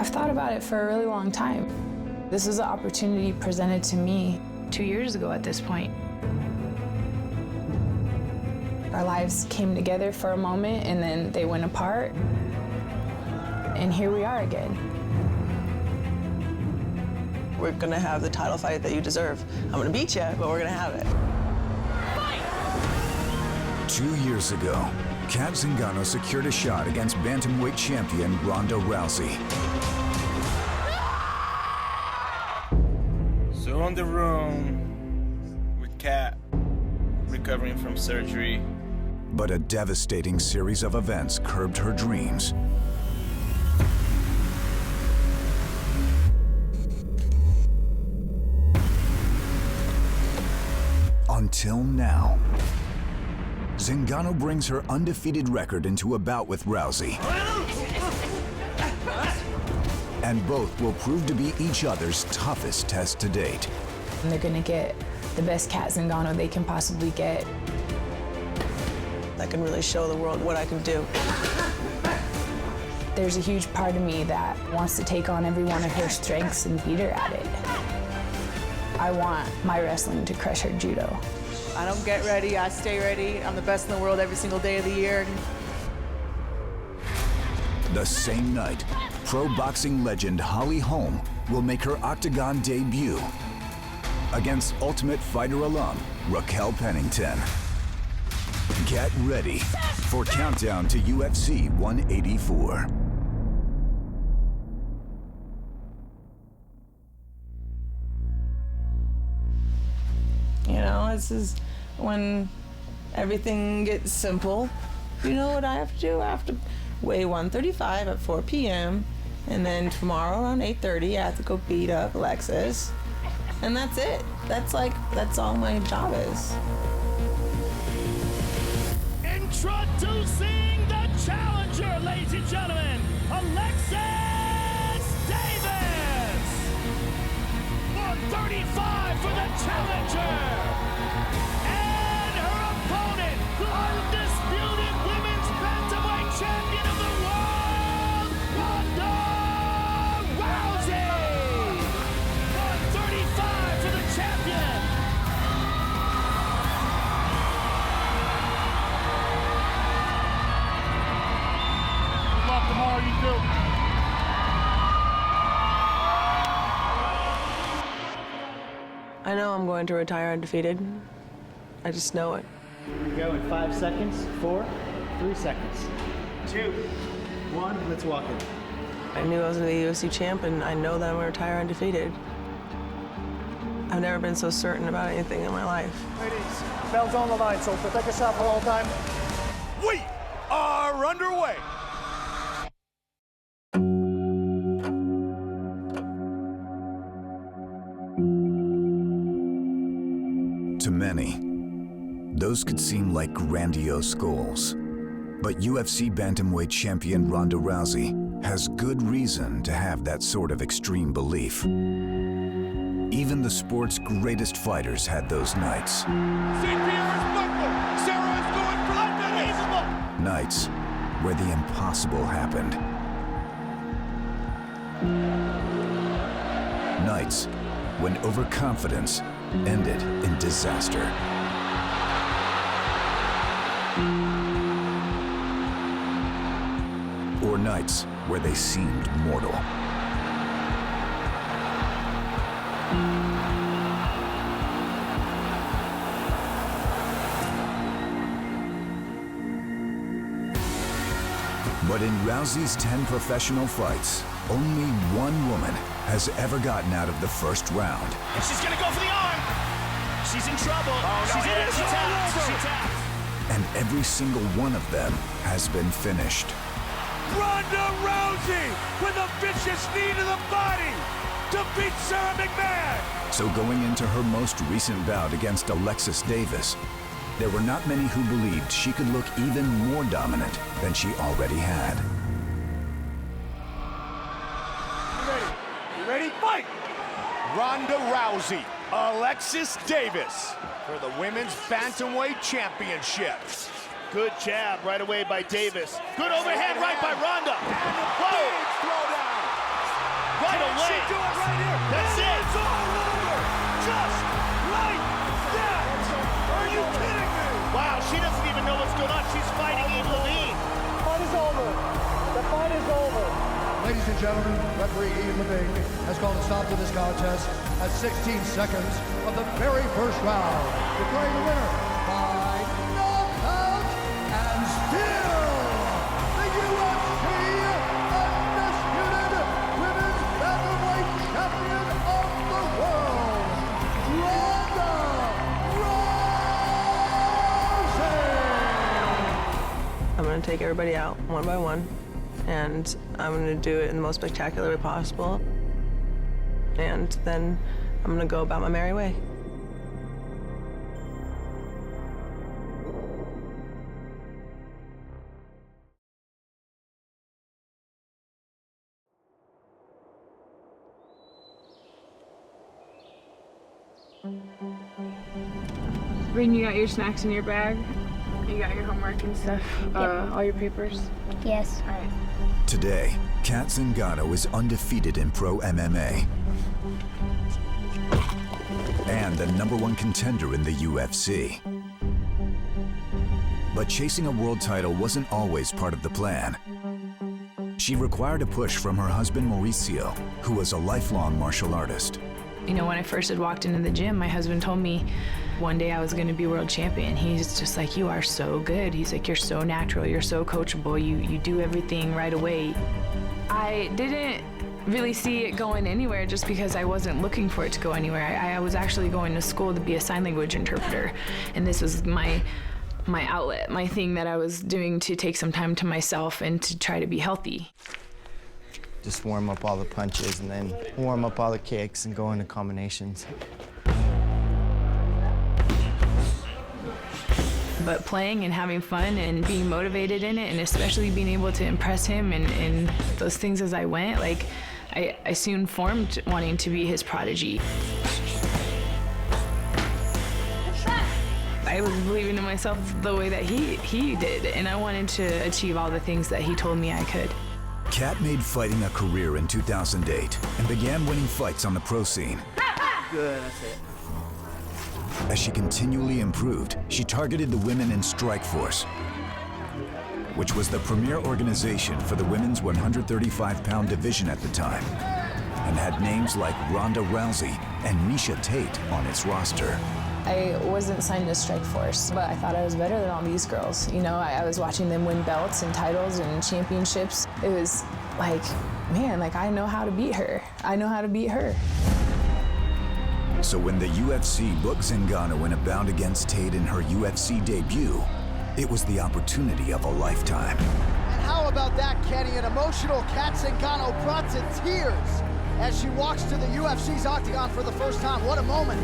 I've thought about it for a really long time. This is an opportunity presented to me 2 years ago at this point. Our lives came together for a moment and then they went apart. And here we are again. We're gonna have the title fight that you deserve. I'm gonna beat you, but we're gonna have it. 2 years ago, Kat Zingano secured a shot against bantamweight champion Ronda Rousey. So on the room with Kat, recovering from surgery. But a devastating series of events curbed her dreams. Until now. Zingano brings her undefeated record into a bout with Rousey. And both will prove to be each other's toughest test to date. And they're gonna get the best Kat Zingano they can possibly get. I can really show the world what I can do. There's a huge part of me that wants to take on every one of her strengths and beat her at it. I want my wrestling to crush her judo. I don't get ready, I stay ready. I'm the best in the world every single day of the year. The same night, pro boxing legend Holm will make her octagon debut against Ultimate Fighter alum Raquel Pennington. Get ready for Countdown to UFC 184. You know, this is when everything gets simple. You know what I have to do? I have to weigh 135 at 4 p.m. And then tomorrow around 8:30, I have to go beat up Alexis. And that's it. That's all my job is. Introducing the challenger, ladies and gentlemen, Alexis Davis. 135 for the challenger. And her opponent, undisputed women's bantamweight champion of the world, Ronda Rousey. 135 for the champion. Good luck tomorrow, you two. I know I'm going to retire undefeated. I just know it. Here we go in 5 seconds. 4, 3 seconds. 2, 1, let's walk it. I knew I was going to be a UFC champ, and I know that I'm going to retire undefeated. I've never been so certain about anything in my life. Ladies, bell's on the line, so protect yourself at all time. We are underway. To many, those could seem like grandiose goals. But UFC bantamweight champion Ronda Rousey has good reason to have that sort of extreme belief. Even the sport's greatest fighters had those nights. Nights where the impossible happened. Nights when overconfidence ended in disaster. Or nights where they seemed mortal. But in Rousey's 10 professional fights, only one woman has ever gotten out of the first round. And she's gonna go for the arm. She's in trouble. She's in it. She tapped. She tapped. And every single one of them has been finished. Ronda Rousey with a vicious knee to the body to beat Sarah McMahon. So going into her most recent bout against Alexis Davis, there were not many who believed she could look even more dominant than she already had. You ready? Fight! Ronda Rousey, Alexis Davis for the Women's Bantamweight Championship. Good jab right away by Davis. Good overhand right by Ronda. And a big throwdown. right away. She do it right here. That's it. It's all over. Just like that. Are you kidding me? Wow, she doesn't even know what's going on. She's fighting Eve Levine. The fight is over. The fight is over. Ladies and gentlemen, referee Eve Levine has called a stop to this contest at 16 seconds of the very first round, declaring the winner by knockout and still the UFC Undisputed Women's Bantamweight Champion of the World, Ronda Rousey! I'm going to take everybody out one by one, and I'm going to do it in the most spectacular way possible. And then I'm going to go about my merry way. Breen, you got your snacks in your bag? You got your homework and stuff? All your papers? Yes. All right. Today, Kat Zingano is undefeated in pro MMA and the #1 contender in the UFC. But chasing a world title wasn't always part of the plan. She required a push from her husband Mauricio, who was a lifelong martial artist. You know, when I first had walked into the gym, my husband told me one day I was going to be world champion. He's just like, you are so good. He's like, you're so natural, you're so coachable, you do everything right away. I didn't really see it going anywhere just because I wasn't looking for it to go anywhere. I was actually going to school to be a sign language interpreter, and this was my outlet, my thing that I was doing to take some time to myself and to try to be healthy. Just warm up all the punches and then warm up all the kicks and go into combinations. But playing and having fun and being motivated in it, and especially being able to impress him and those things as I went, like I soon formed wanting to be his prodigy. I was believing in myself the way that he did, and I wanted to achieve all the things that he told me I could. Kat made fighting a career in 2008 and began winning fights on the pro scene. Good, that's it. As she continually improved, she targeted the Women in Strikeforce, which was the premier organization for the women's 135-pound division at the time, and had names like Ronda Rousey and Miesha Tate on its roster. I wasn't signed to Strikeforce, but I thought I was better than all these girls. You know, I was watching them win belts and titles and championships. It was like, man, like I know how to beat her. I know how to beat her. So when the UFC booked Zingano in a bout against Tate in her UFC debut, it was the opportunity of a lifetime. And how about that, Kenny? An emotional Kat Zingano brought to tears as she walks to the UFC's octagon for the first time. What a moment.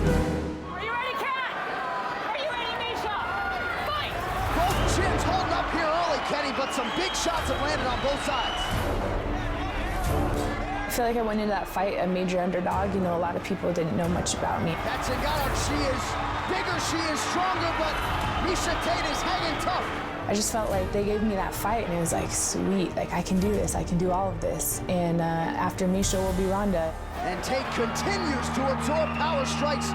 Chins holding up here early, Kenny, but some big shots have landed on both sides. I feel like I went into that fight a major underdog. You know, a lot of people didn't know much about me. Kat Zingano, she is bigger, she is stronger, but Miesha Tate is hanging tough. I just felt like they gave me that fight, and it was like, sweet, like I can do this, I can do all of this. And after Miesha will be Ronda. And Tate continues to absorb power strikes.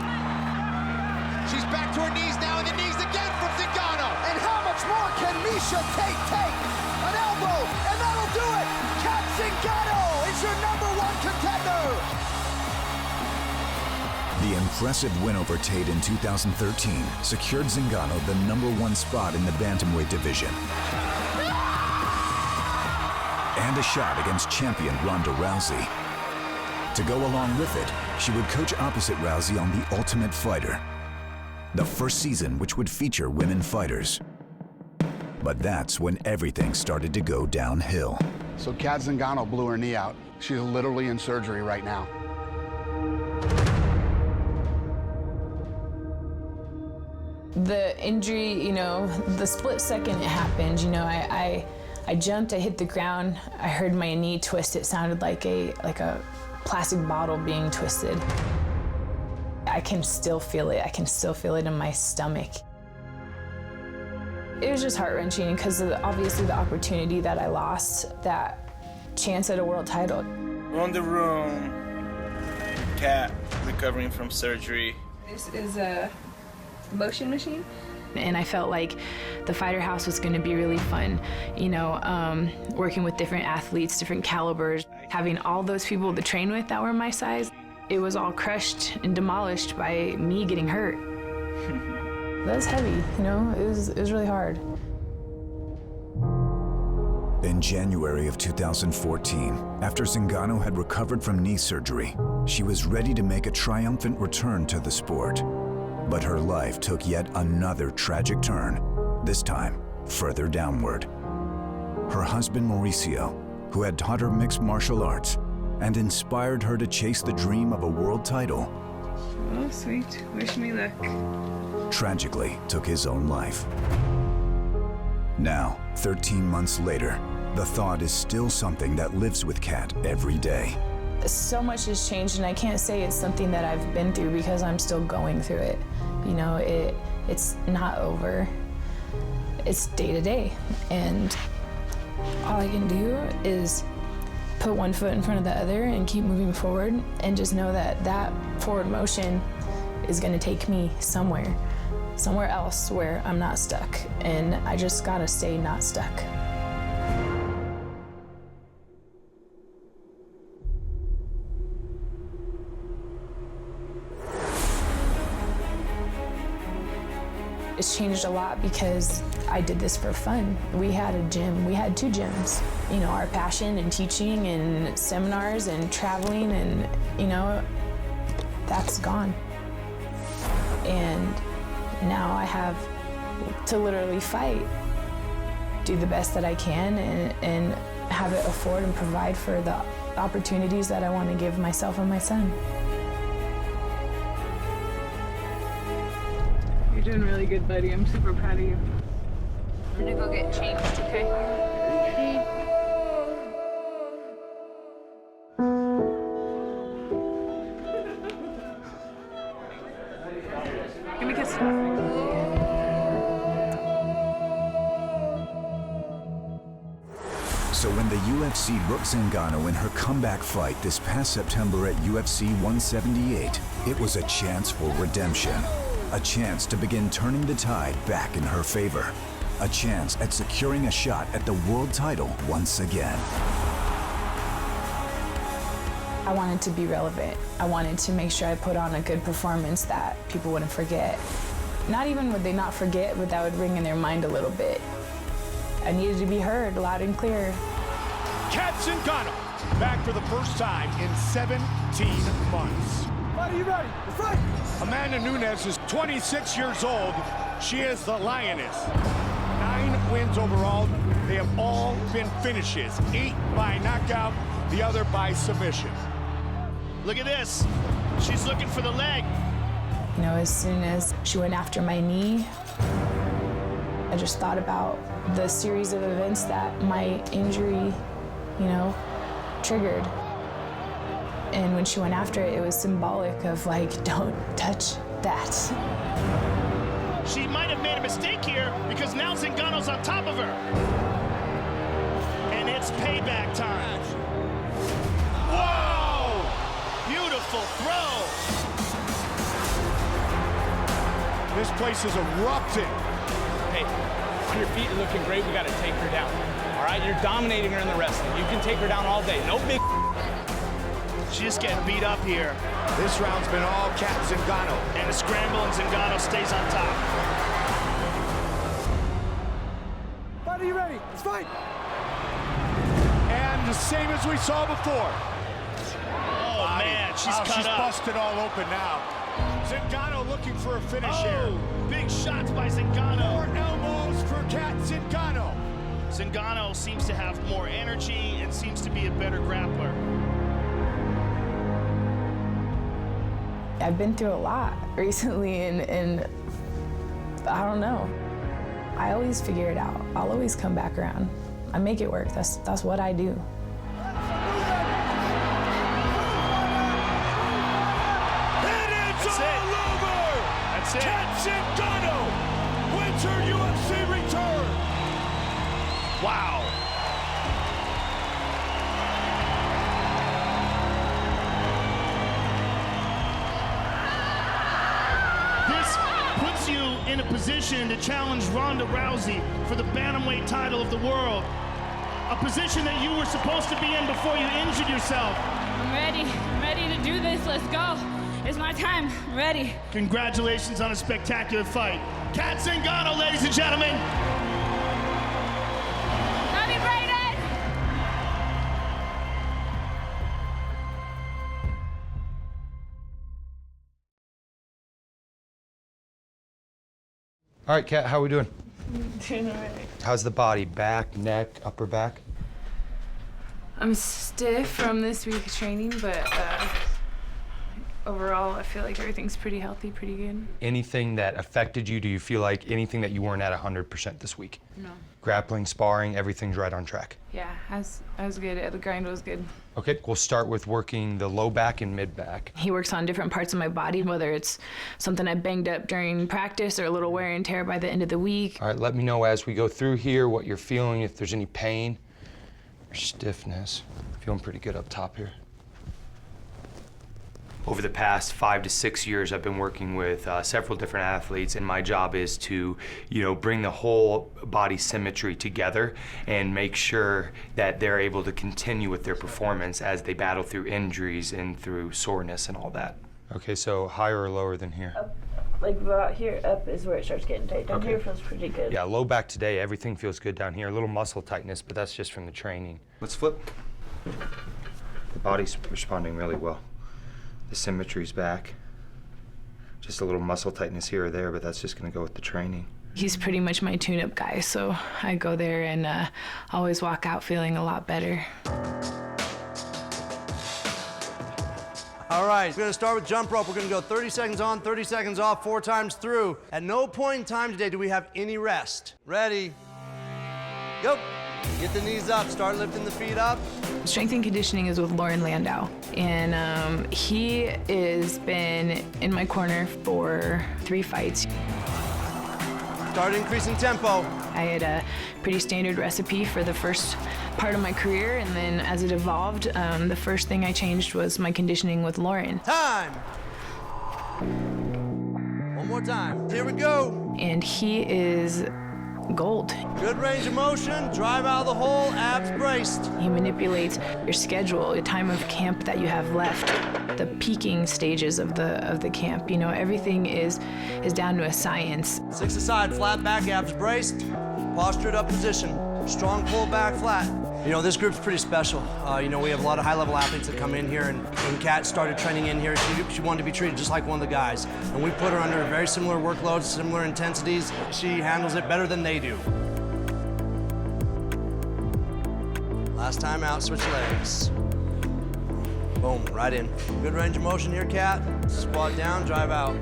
She's back to her knees now, and the knees again from Zingano. And how much more can Miesha Tate take? An elbow, and that'll do it! Kat Zingano is your #1 contender! The impressive win over Tate in 2013 secured Zingano the #1 spot in the bantamweight division. And a shot against champion Ronda Rousey. To go along with it, she would coach opposite Rousey on The Ultimate Fighter, the first season which would feature women fighters. But that's when everything started to go downhill. So Kat Zingano blew her knee out. She's literally in surgery right now. The injury, you know, the split second it happened, you know, I jumped, I hit the ground, I heard my knee twist. It sounded like a plastic bottle being twisted. I can still feel it. I can still feel it in my stomach. It was just heart-wrenching because of obviously the opportunity that I lost, that chance at a world title. Ronda Rousey, Cat, recovering from surgery. This is a motion machine. And I felt like the Fighter House was going to be really fun, you know, working with different athletes, different calibers, having all those people to train with that were my size. It was all crushed and demolished by me getting hurt. That was heavy, you know, it was really hard. In January of 2014, after Zingano had recovered from knee surgery, she was ready to make a triumphant return to the sport. But her life took yet another tragic turn, this time further downward. Her husband Mauricio, who had taught her mixed martial arts and inspired her to chase the dream of a world title, Oh, sweet. Wish me luck. tragically took his own life. Now, 13 months later, the thought is still something that lives with Kat every day. So much has changed, and I can't say it's something that I've been through because I'm still going through it. You know, it's not over. It's day to day, and all I can do is put one foot in front of the other and keep moving forward, and just know that that forward motion is going to take me somewhere else where I'm not stuck, and I just gotta stay not stuck. It's changed a lot because I did this for fun. We had a gym, we had 2 gyms. You know, our passion and teaching and seminars and traveling, and, you know, that's gone. And now I have to literally fight, do the best that I can, and have it afford and provide for the opportunities that I want to give myself and my son. You're doing really good, buddy. I'm super proud of you. I'm gonna go get changed, okay? Give me a kiss. So when the UFC booked Zingano in her comeback fight this past September at UFC 178, it was a chance for redemption. A chance to begin turning the tide back in her favor. A chance at securing a shot at the world title once again. I wanted to be relevant. I wanted to make sure I put on a good performance that people wouldn't forget. Not even would they not forget, but that would ring in their mind a little bit. I needed to be heard loud and clear. Kat Zingano, back for the first time in 17 months. Are you ready? Let's fight! Amanda Nunes is 26 years old. She is the Lioness. 9 wins overall. They have all been finishes. 8 by knockout, the other by submission. Look at this. She's looking for the leg. You know, as soon as she went after my knee, I just thought about the series of events that my injury, you know, triggered. And when she went after it, it was symbolic of like, don't touch that. She might have made a mistake here because now Zingano's on top of her. And it's payback time. Whoa! Beautiful throw. This place is erupting. Hey, on your feet, you're looking great. We got to take her down. All right, you're dominating her in the wrestling. You can take her down all day. No big. She's just getting beat up here. This round's been all Kat Zingano. And a scramble, and Zingano stays on top. Are you ready? Let's fight! And the same as we saw before. Oh, man, she's cut she's up. busted all open now. Zingano looking for a finish here. Big shots by Zingano. More elbows for Kat Zingano. Zingano seems to have more energy and seems to be a better grappler. I've been through a lot recently, and I don't know. I always figure it out. I'll always come back around. I make it work. That's what I do. That's it. Kat Zingano wins her UFC return. Wow. position to challenge Ronda Rousey for the bantamweight title of the world. A position that you were supposed to be in before you injured yourself. I'm ready. I'm ready to do this. Let's go. It's my time. I'm ready. Congratulations on a spectacular fight. Kat Zingano, ladies and gentlemen. Love you, Brayden. All right, Kat, how are we doing? Doing all right. How's the body? Back, neck, upper back? I'm stiff from this week's training, but overall, I feel like everything's pretty healthy, pretty good. Anything that affected you? Do you feel like anything that you weren't at 100% this week? No. Grappling, sparring, everything's right on track? Yeah, I was good. The grind was good. Okay, we'll start with working the low back and mid back. He works on different parts of my body, whether it's something I banged up during practice or a little wear and tear by the end of the week. All right, let me know as we go through here what you're feeling, if there's any pain or stiffness. Feeling pretty good up top here. Over the past 5 to 6 years, I've been working with several different athletes, and my job is to, bring the whole body symmetry together and make sure that they're able to continue with their performance as they battle through injuries and through soreness and all that. Okay, so higher or lower than here? Up, like about here, up is where it starts getting tight. Down here feels pretty good. Yeah, low back today, everything feels good down here. A little muscle tightness, but that's just from the training. Let's flip. The body's responding really well. The symmetry's back. Just a little muscle tightness here or there, but that's just gonna go with the training. He's pretty much my tune-up guy, so I go there and always walk out feeling a lot better. All right, we're gonna start with jump rope. We're gonna go 30 seconds on, 30 seconds off, 4 times through. At no point in time today do we have any rest. Ready, go. Get the knees up, start lifting the feet up. Strength and conditioning is with Lauren Landau, and he has been in my corner for 3 fights. Start increasing tempo. I had a pretty standard recipe for the first part of my career, and then as it evolved, the first thing I changed was my conditioning with Lauren. Time. One more time. Here we go. And he is gold. Good range of motion, drive out of the hole, abs braced. He manipulates your schedule, the time of camp that you have left, the peaking stages of the camp. Everything is down to a science. 6 aside, flat back, abs braced, postured up position, strong pull back flat. This group's pretty special. We have a lot of high-level athletes that come in here, and when Kat started training in here, she wanted to be treated just like one of the guys. And we put her under very similar workloads, similar intensities. She handles it better than they do. Last time out, switch legs. Boom, right in. Good range of motion here, Kat. Squat down, drive out.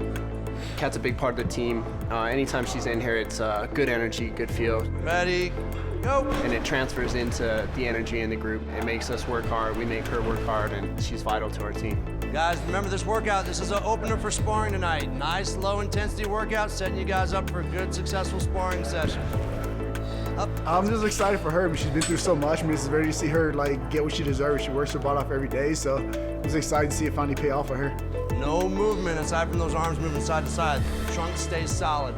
Kat's a big part of the team. Anytime she's in here, it's good energy, good feel. Ready, go. And it transfers into the energy in the group. It makes us work hard, we make her work hard, and she's vital to our team. Guys, remember this workout. This is an opener for sparring tonight. Nice, low-intensity workout, setting you guys up for a good, successful sparring session. Up. I'm just excited for her. She's been through so much. It's ready to see her get what she deserves. She works her butt off every day, so I'm just excited to see it finally pay off for her. No movement aside from those arms moving side to side. Trunk stays solid.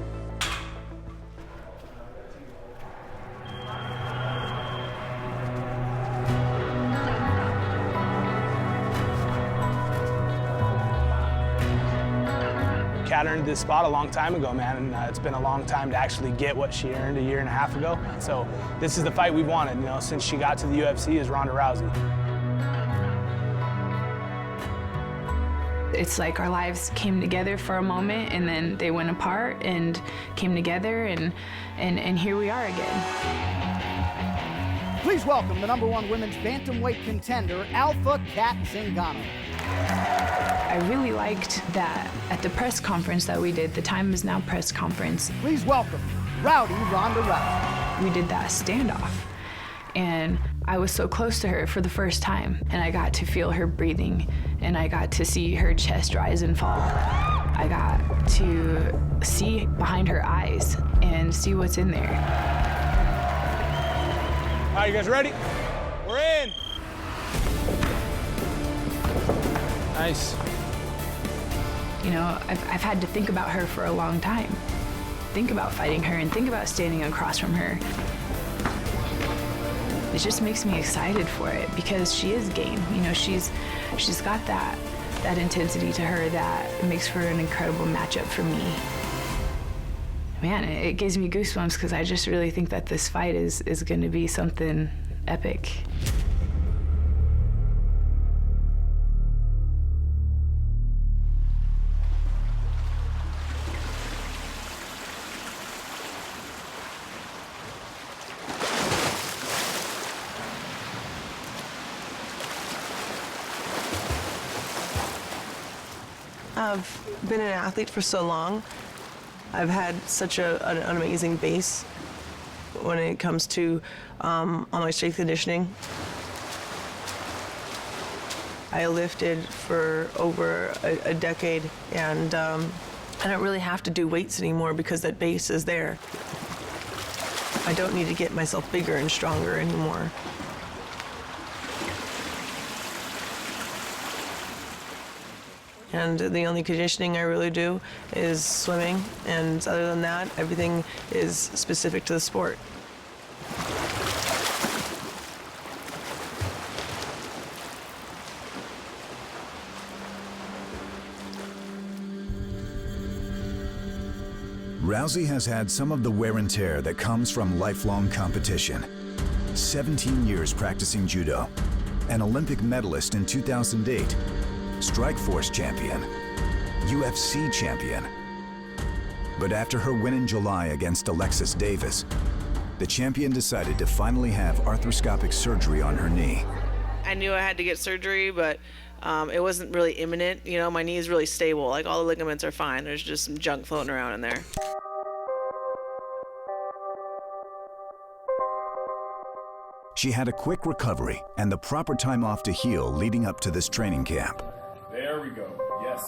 Kat earned this spot a long time ago, man, and it's been a long time to actually get what she earned a year and a half ago. So this is the fight we wanted, since she got to the UFC, is Ronda Rousey. It's like our lives came together for a moment, and then they went apart and came together, and here we are again. Please welcome the #1 women's bantamweight contender, Alpha Kat Zingano. I really liked that at the press conference that we did, the Time Is Now press conference. Please welcome Rowdy Ronda Rousey. We did that standoff, and I was so close to her for the first time, and I got to feel her breathing, and I got to see her chest rise and fall. I got to see behind her eyes and see what's in there. All right, you guys ready? We're in. Nice. I've had to think about her for a long time. think about fighting her and think about standing across from her. It just makes me excited for it because she is game. You know, she's got that intensity to her that makes for an incredible matchup for me. Man, it gives me goosebumps because I just really think that this fight is going to be something epic. I've been an athlete for so long. I've had such an amazing base when it comes to all my strength conditioning. I lifted for over a decade, and I don't really have to do weights anymore because that base is there. I don't need to get myself bigger and stronger anymore. And the only conditioning I really do is swimming, and other than that, everything is specific to the sport. Rousey has had some of the wear and tear that comes from lifelong competition. 17 years practicing judo, an Olympic medalist in 2008, Strikeforce champion, UFC champion. But after her win in July against Alexis Davis, the champion decided to finally have arthroscopic surgery on her knee. I knew I had to get surgery, but it wasn't really imminent. You know, my knee is really stable. Like, all the ligaments are fine. There's just some junk floating around in there. She had a quick recovery and the proper time off to heal leading up to this training camp. There we go, yes.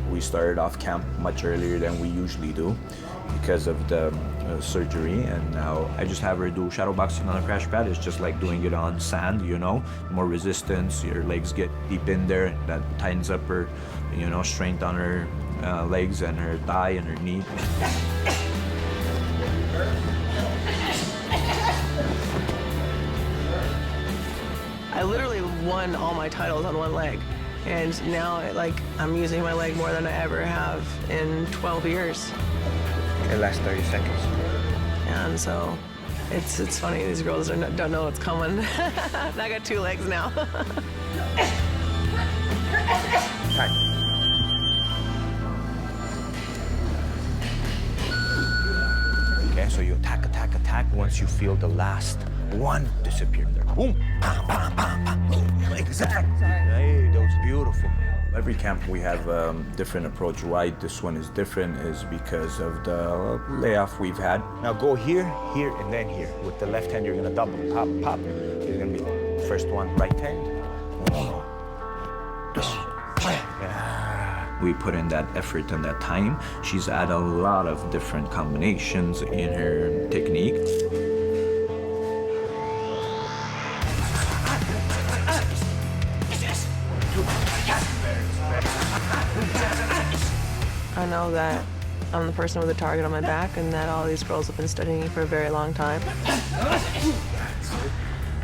We started off camp much earlier than we usually do because of the surgery, and now I just have her do shadow boxing on a crash pad. It's just like doing it on sand, you know, more resistance, your legs get deep in there, that tightens up her, you know, strength on her legs and her thigh and her knee. I literally won all my titles on one leg. And now, I'm using my leg more than I ever have in 12 years. The last 30 seconds. And so, it's funny, these girls don't know what's coming. I got two legs now. Okay, so you attack, attack, attack. Once you feel the last one disappear, there, boom, bam, bam, bam, bam, boom, like that. Hey, that was beautiful. Every camp we have a different approach. Why this one is different is because of the layoff we've had. Now go here, here, and then here. With the left hand, you're gonna double, pop, pop. You're gonna be first one, right hand. Yeah. We put in that effort and that time. She's added a lot of different combinations in her technique. I know that I'm the person with a target on my back and that all these girls have been studying me for a very long time.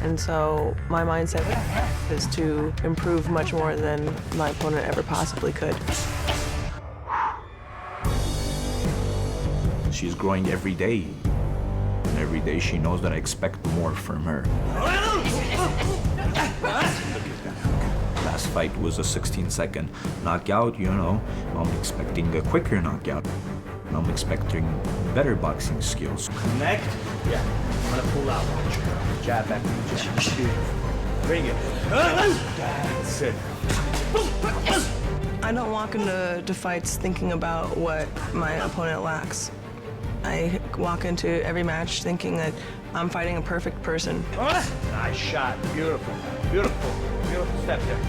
And so my mindset is to improve much more than my opponent ever possibly could. She's growing every day. And every day she knows that I expect more from her. Last fight was a 16-second knockout, you know. I'm expecting a quicker knockout. I'm expecting better boxing skills. Connect. Yeah. I'm gonna pull out. Jab back. Jab. Bring it. That's it. I don't walk into fights thinking about what my opponent lacks. I walk into every match thinking that I'm fighting a perfect person. Nice shot. Beautiful. Beautiful. Beautiful step there.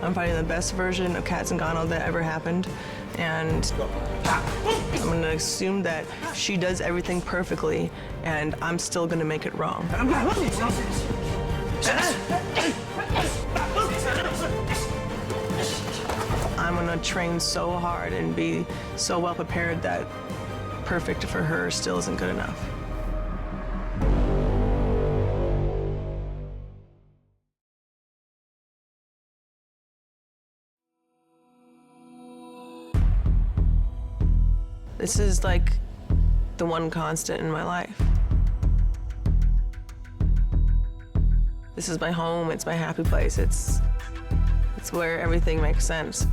I'm fighting the best version of Kat Zingano that ever happened. And I'm gonna assume that she does everything perfectly, and I'm still gonna make it wrong. I'm gonna train so hard and be so well prepared that perfect for her still isn't good enough. This is like the one constant in my life. This is my home, it's my happy place. It's where everything makes sense.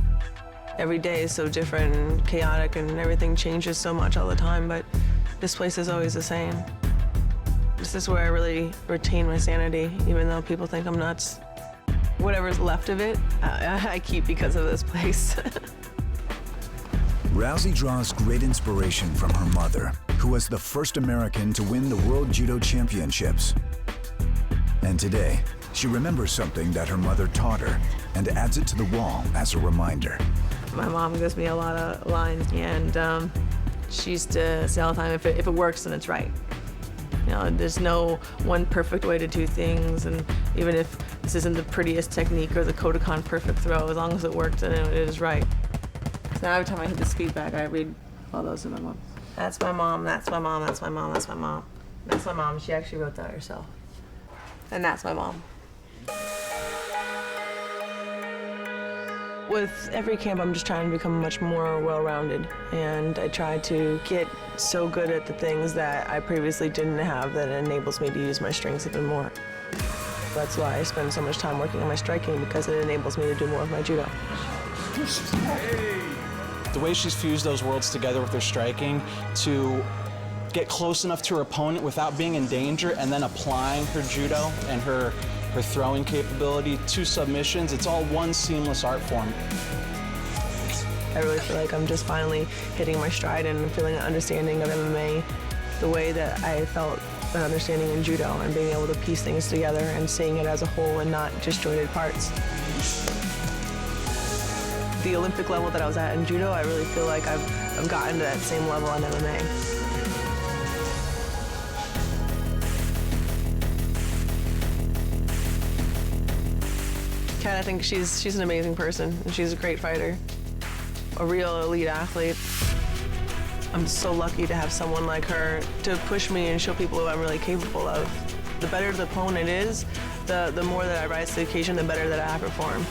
Every day is so different and chaotic and everything changes so much all the time, but this place is always the same. This is where I really retain my sanity, even though people think I'm nuts. Whatever's left of it, I keep because of this place. Rousey draws great inspiration from her mother, who was the first American to win the World Judo Championships. And today, she remembers something that her mother taught her and adds it to the wall as a reminder. My mom gives me a lot of lines, and she used to say all the time, if it works, then it's right. You know, there's no one perfect way to do things, and even if this isn't the prettiest technique or the Kodokan perfect throw, as long as it worked, then it is right. So now every time I hit the speed bag, I read all those to my mom. That's my mom, that's my mom, that's my mom, that's my mom. That's my mom, she actually wrote that herself. And that's my mom. With every camp, I'm just trying to become much more well-rounded, and I try to get so good at the things that I previously didn't have that enables me to use my strengths even more. That's why I spend so much time working on my striking, because it enables me to do more of my judo. The way she's fused those worlds together with her striking to get close enough to her opponent without being in danger, and then applying her judo and her throwing capability to submissions, it's all one seamless art form. I really feel like I'm just finally hitting my stride and feeling an understanding of MMA the way that I felt an understanding in judo, and being able to piece things together and seeing it as a whole and not disjointed parts. The Olympic level that I was at in judo, I really feel like I've gotten to that same level in MMA. Kat, I think she's an amazing person, and she's a great fighter, a real elite athlete. I'm so lucky to have someone like her to push me and show people what I'm really capable of. The better the opponent is, the more that I rise to the occasion, the better that I perform.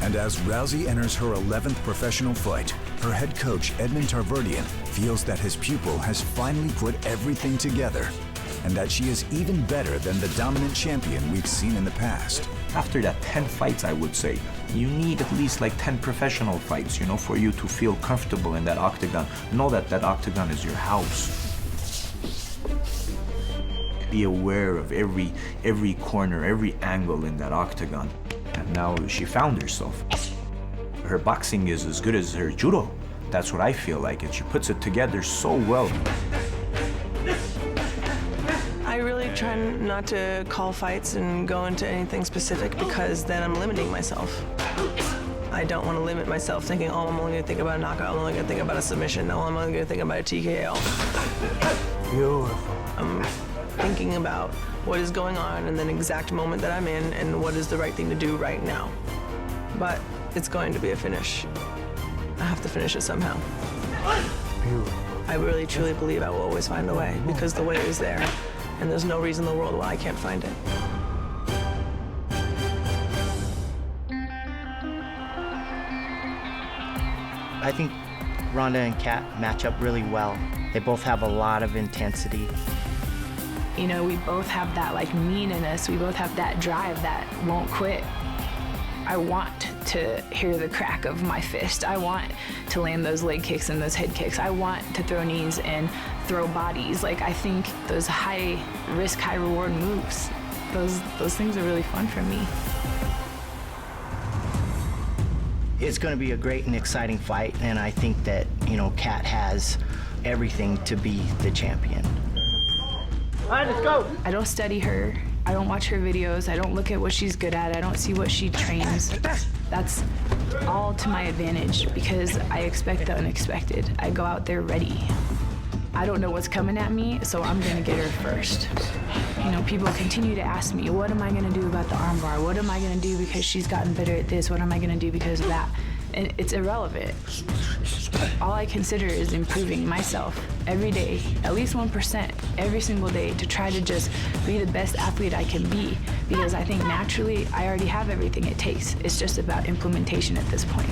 And as Rousey enters her 11th professional fight, her head coach, Edmond Tarverdian, feels that his pupil has finally put everything together, and that she is even better than the dominant champion we've seen in the past. After that 10 fights, I would say, you need at least like 10 professional fights, you know, for you to feel comfortable in that octagon. Know that that octagon is your house. Be aware of every corner, every angle in that octagon. And now she found herself. Her boxing is as good as her judo. That's what I feel like, and she puts it together so well. I really try not to call fights and go into anything specific, because then I'm limiting myself. I don't want to limit myself thinking, oh, I'm only going to think about a knockout, I'm only going to think about a submission, no, I'm only going to think about a TKO. Beautiful. I'm thinking about what is going on in the exact moment that I'm in and what is the right thing to do right now. But it's going to be a finish. I have to finish it somehow. Beautiful. I really truly believe I will always find a way, because the way is there, and there's no reason in the world why I can't find it. I think Ronda and Kat match up really well. They both have a lot of intensity. You know, we both have that like mean in us. We both have that drive that won't quit. I want to hear the crack of my fist. I want to land those leg kicks and those head kicks. I want to throw knees and throw bodies. Like, I think those high risk, high reward moves, those things are really fun for me. It's going to be a great and exciting fight, and I think that, you know, Kat has everything to be the champion. All right, let's go. I don't study her. I don't watch her videos. I don't look at what she's good at. I don't see what she trains. That's all to my advantage because I expect the unexpected. I go out there ready. I don't know what's coming at me, so I'm gonna get her first. You know, people continue to ask me, what am I gonna do about the armbar? What am I gonna do because she's gotten better at this? What am I gonna do because of that? And it's irrelevant. All I consider is improving myself every day, at least 1% every single day, to try to just be the best athlete I can be, because I think naturally I already have everything it takes. It's just about implementation at this point.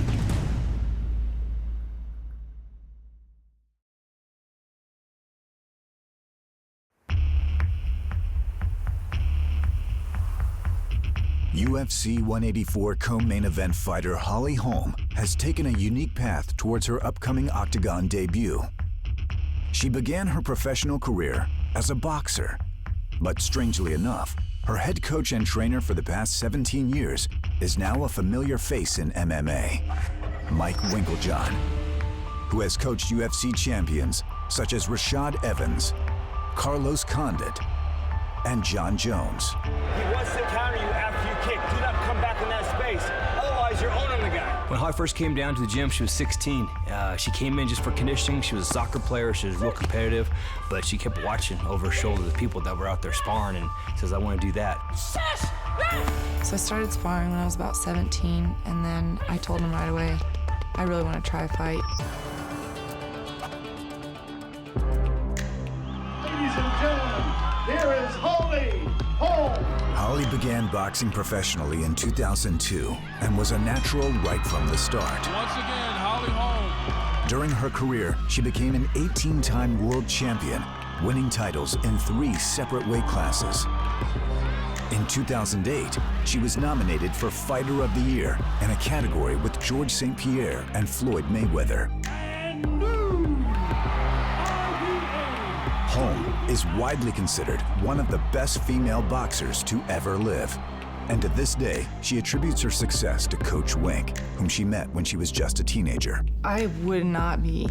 UFC 184 co-main event fighter Holly Holm has taken a unique path towards her upcoming octagon debut. She began her professional career as a boxer, but strangely enough, her head coach and trainer for the past 17 years is now a familiar face in MMA, Mike Winkeljohn, who has coached UFC champions such as Rashad Evans, Carlos Condit, and John Jones. He wants to counter you after you kick. Do not come back in that space. Otherwise, you're owning the guy. When Holly first came down to the gym, she was 16. She came in just for conditioning. She was a soccer player. She was real competitive, but she kept watching over her shoulder the people that were out there sparring and says, I want to do that. So I started sparring when I was about 17, and then I told him right away, I really want to try a fight. Ladies and gentlemen, here is Holly Holm. Holly began boxing professionally in 2002 and was a natural right from the start. Once again, Holly Holm. During her career, she became an 18-time world champion, winning titles in 3 separate weight classes. In 2008, she was nominated for Fighter of the Year in a category with George St. Pierre and Floyd Mayweather. Holm is widely considered one of the best female boxers to ever live. And to this day, she attributes her success to Coach Wink, whom she met when she was just a teenager. I would not be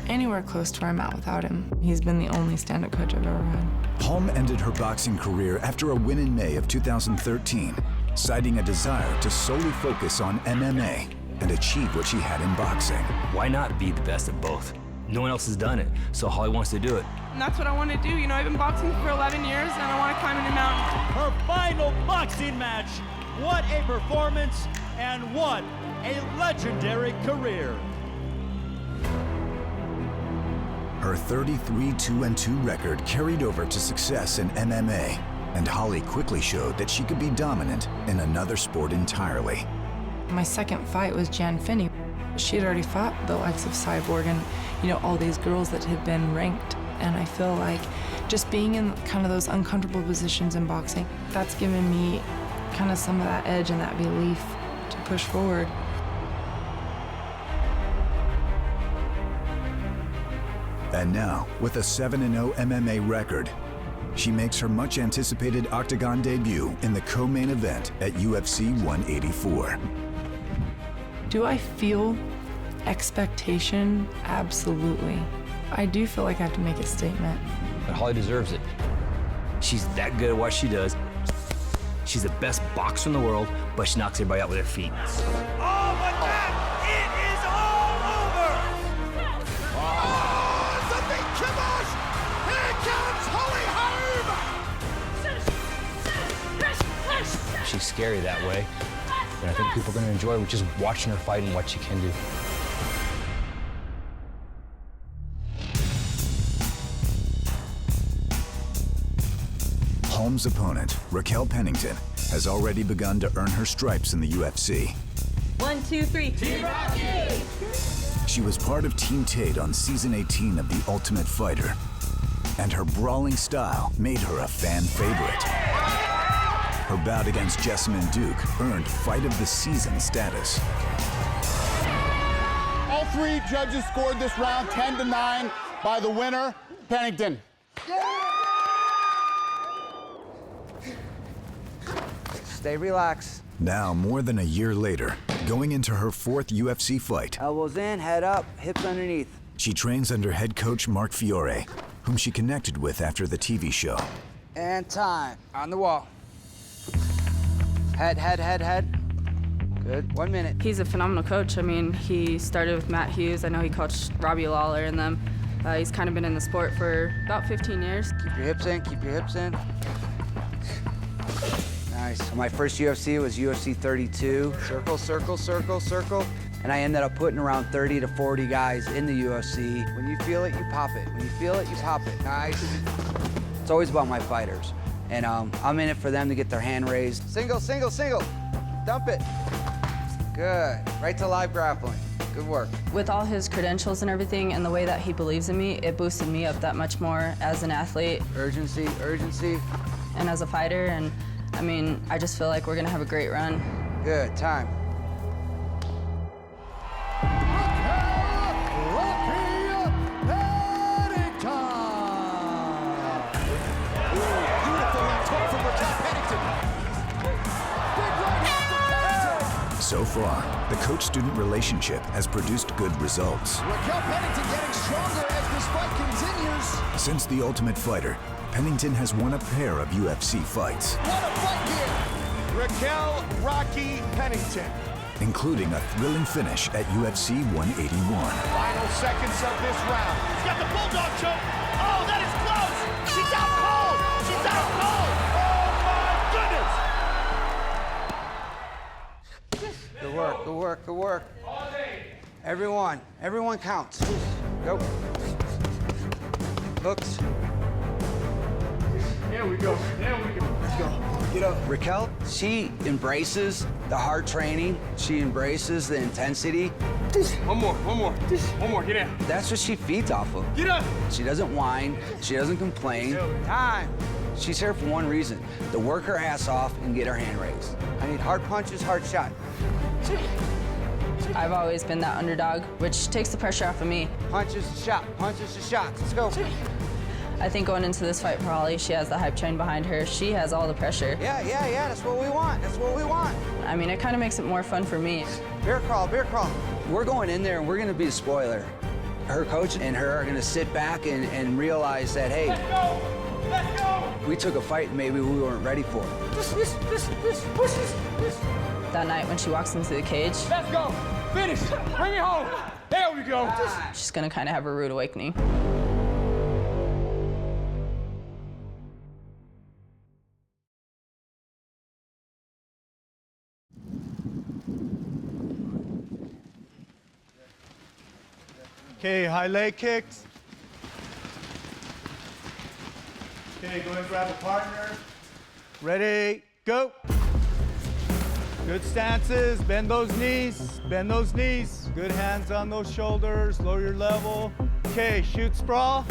anywhere close to where I'm at without him. He's been the only stand-up coach I've ever had. Holm ended her boxing career after a win in May of 2013, citing a desire to solely focus on MMA and achieve what she had in boxing. Why not be the best at both? No one else has done it, so Holly wants to do it. And that's what I want to do. You know, I've been boxing for 11 years and I want to climb a new mountain. Her final boxing match. What a performance and what a legendary career. Her 33-2-2 record carried over to success in MMA, and Holly quickly showed that she could be dominant in another sport entirely. My second fight was Jan Finney. She had already fought the likes of Cyborg and, you know, all these girls that had been ranked. And I feel like just being in kind of those uncomfortable positions in boxing, that's given me kind of some of that edge and that belief to push forward. And now, with a 7-0 MMA record, she makes her much-anticipated octagon debut in the co-main event at UFC 184. Do I feel expectation? Absolutely. I do feel like I have to make a statement. But Holly deserves it. She's that good at what she does. She's the best boxer in the world, but she knocks everybody out with her feet. Oh, but that, it is all over! Oh, the big kibosh! Here comes Holly Holm! She's scary that way, and I think people are going to enjoy just watching her fight and what she can do. Holm's opponent, Raquel Pennington, has already begun to earn her stripes in the UFC. 1, 2, 3. Team Rocky! She was part of Team Tate on season 18 of The Ultimate Fighter, and her brawling style made her a fan favorite. Her bout against Jessamine Duke earned Fight of the Season status. All 3 judges scored this round 10-9 by the winner, Pennington. Stay relaxed. Now, more than a year later, going into her 4th UFC fight, elbows in, head up, hips underneath. She trains under head coach Mark Fiore, whom she connected with after the TV show. And time. On the wall. Head, head, head, head. Good. 1 minute. He's a phenomenal coach. I mean, he started with Matt Hughes. I know he coached Robbie Lawler and them. He's kind of been in the sport for about 15 years. Keep your hips in, keep your hips in. Nice. My first UFC was UFC 32. Circle, circle, circle, circle. And I ended up putting around 30 to 40 guys in the UFC. When you feel it, you pop it. When you feel it, you pop it. Nice. It's always about my fighters. And I'm in it for them to get their hand raised. Single, single, single. Dump it. Good. Right to live grappling. Good work. With all his credentials and everything and the way that he believes in me, it boosted me up that much more as an athlete. Urgency, urgency. And as a fighter, and I mean, I just feel like we're gonna have a great run. Good, time. So far, the coach-student relationship has produced good results. Raquel Pennington getting stronger as this fight continues. Since The Ultimate Fighter, Pennington has won a pair of UFC fights, What a fight here! Raquel Rocky Pennington. including a thrilling finish at UFC 181. Final seconds of this round. He's got the bulldog choke. Oh, that is close. She's out cold. She's out cold. Oh, my goodness. Good work, good work, good work. Everyone counts. Go. Hooks. There we go. There we go. Let's go. Get up. Raquel, she embraces the hard training. She embraces the intensity. One more. Get in. That's what she feeds off of. Get up. She doesn't whine. She doesn't complain. Time. She's here for one reason, to work her ass off and get her hand raised. I need hard punches, hard shot. I've always been that underdog, which takes the pressure off of me. Punches to shot, punches to shots. Let's go. I think going into this fight for Holly, she has the hype train behind her. She has all the pressure. Yeah, that's what we want. That's what we want. I mean, it kind of makes it more fun for me. Bear crawl, bear crawl. We're going in there and we're gonna be a spoiler. Her coach and her are gonna sit back and realize that, hey, Let's go. we took a fight maybe we weren't ready for. That night when she walks into the cage, Let's go. Finish. Bring it home. There we go. she's gonna kind of have a rude awakening. Okay, high leg kicks. Okay, go ahead and grab a partner. Ready, go. Good stances, bend those knees, bend those knees. Good hands on those shoulders, lower your level. Okay, shoot sprawl.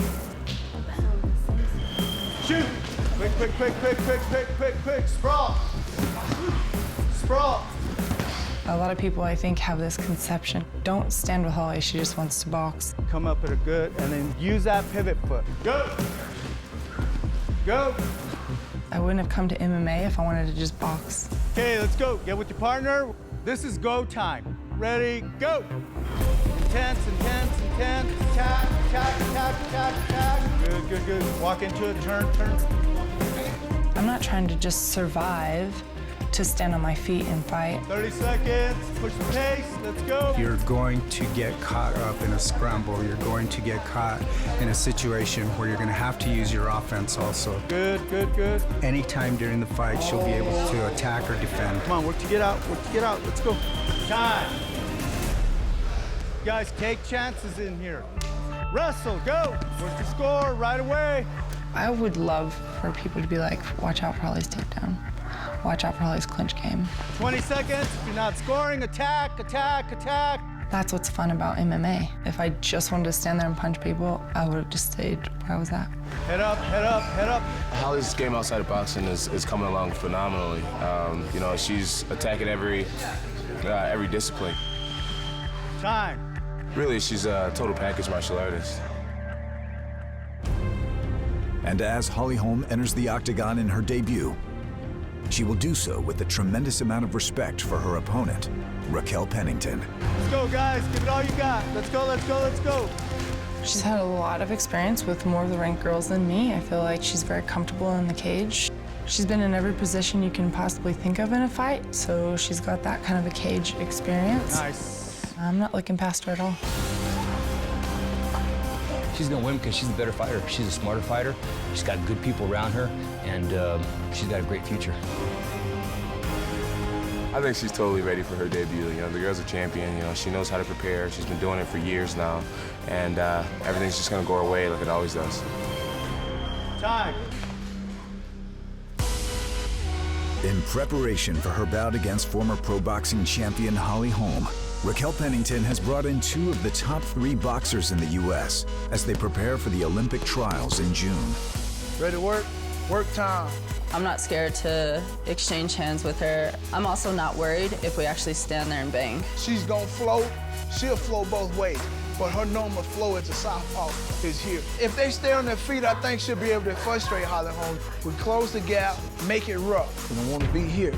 Shoot. Quick, sprawl. Sprawl. A lot of people, I think, have this conception. Don't stand with Holly, she just wants to box. Come up at a good, and then use that pivot foot. Go. Go. I wouldn't have come to MMA if I wanted to just box. Okay, let's go. Get with your partner. This is go time. Ready, go. Intense. Tap. Good. Walk into it, turn. I'm not trying to just survive to stand on my feet and fight. 30 seconds, push the pace, let's go. You're going to get caught up in a scramble. You're going to get caught in a situation where you're going to have to use your offense also. Good. Anytime during the fight, she'll be able to attack or defend. Come on, work to get out, let's go. Time. Guys, take chances in here. Wrestle, go. Work to score right away. I would love for people to be like, watch out for Holly's takedown. Watch out for Holly's clinch game. 20 seconds, if you're not scoring, attack. That's what's fun about MMA. If I just wanted to stand there and punch people, I would have just stayed where I was at. Head up. Holly's game outside of boxing is coming along phenomenally. She's attacking every discipline. Time. Really, she's a total package martial artist. And as Holly Holm enters the octagon in her debut, she will do so with a tremendous amount of respect for her opponent, Raquel Pennington. Let's go, guys. Give it all you got. Let's go. She's had a lot of experience with more of the ranked girls than me. I feel like she's very comfortable in the cage. She's been in every position you can possibly think of in a fight, so she's got that kind of a cage experience. Nice. I'm not looking past her at all. She's gonna win because she's a better fighter. She's a smarter fighter. She's got good people around her, and she's got a great future. I think she's totally ready for her debut. You know, the girl's a champion. You know, she knows how to prepare. She's been doing it for years now, and everything's just gonna go her way like it always does. Time. In preparation for her bout against former pro boxing champion Holly Holm, Raquel Pennington has brought in 2 of the top 3 boxers in the U.S. as they prepare for the Olympic trials in June. Ready to work? Work time. I'm not scared to exchange hands with her. I'm also not worried if we actually stand there and bang. She's gonna flow. She'll flow both ways, but her normal flow as a southpaw is here. If they stay on their feet, I think she'll be able to frustrate Holly Holm. We close the gap, make it rough. We want to be here.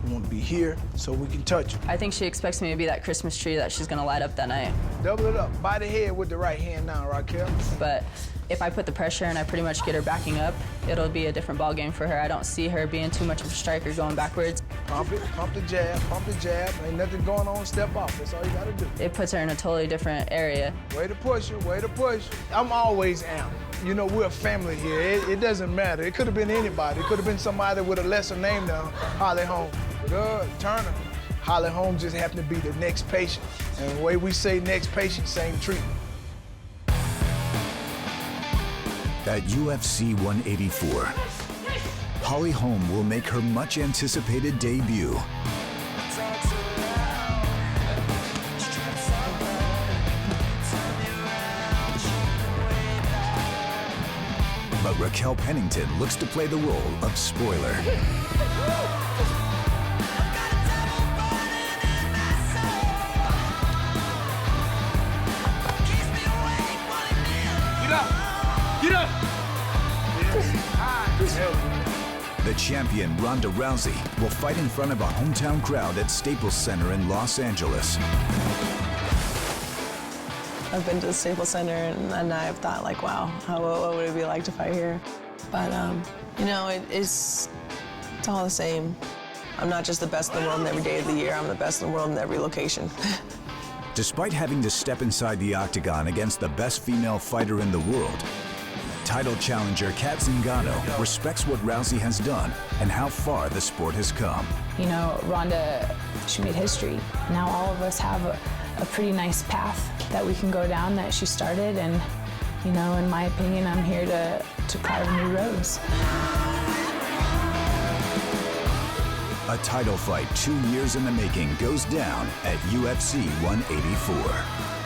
We want to be here so we can touch her. I think she expects me to be that Christmas tree that she's gonna light up that night. Double it up. By the head with the right hand now, Raquel. But if I put the pressure and I pretty much get her backing up, it'll be a different ball game for her. I don't see her being too much of a striker going backwards. Pump it, pump the jab, pump the jab. Ain't nothing going on, step off. That's all you gotta do. It puts her in a totally different area. Way to push her, way to push. I'm always amped. You know, we're a family here. It doesn't matter. It could have been anybody. It could have been somebody with a lesser name than Holly Holm. Good, Turner. Holly Holm just happened to be the next patient. And the way we say next patient, same treatment. At UFC 184, Holly Holm will make her much-anticipated debut. But Raquel Pennington looks to play the role of spoiler. Get up! The champion, Ronda Rousey, will fight in front of a hometown crowd at Staples Center in Los Angeles. I've been to the Staples Center and I've thought like, wow, what would it be like to fight here? But, you know, it's all the same. I'm not just the best in the world in every day of the year, I'm the best in the world in every location. Despite having to step inside the octagon against the best female fighter in the world, title challenger Cat Zingano respects what Rousey has done and how far the sport has come. You know, Ronda, she made history. Now all of us have a pretty nice path that we can go down that she started, and, you know, in my opinion, I'm here to carve new roads. A title fight 2 years in the making goes down at UFC 184.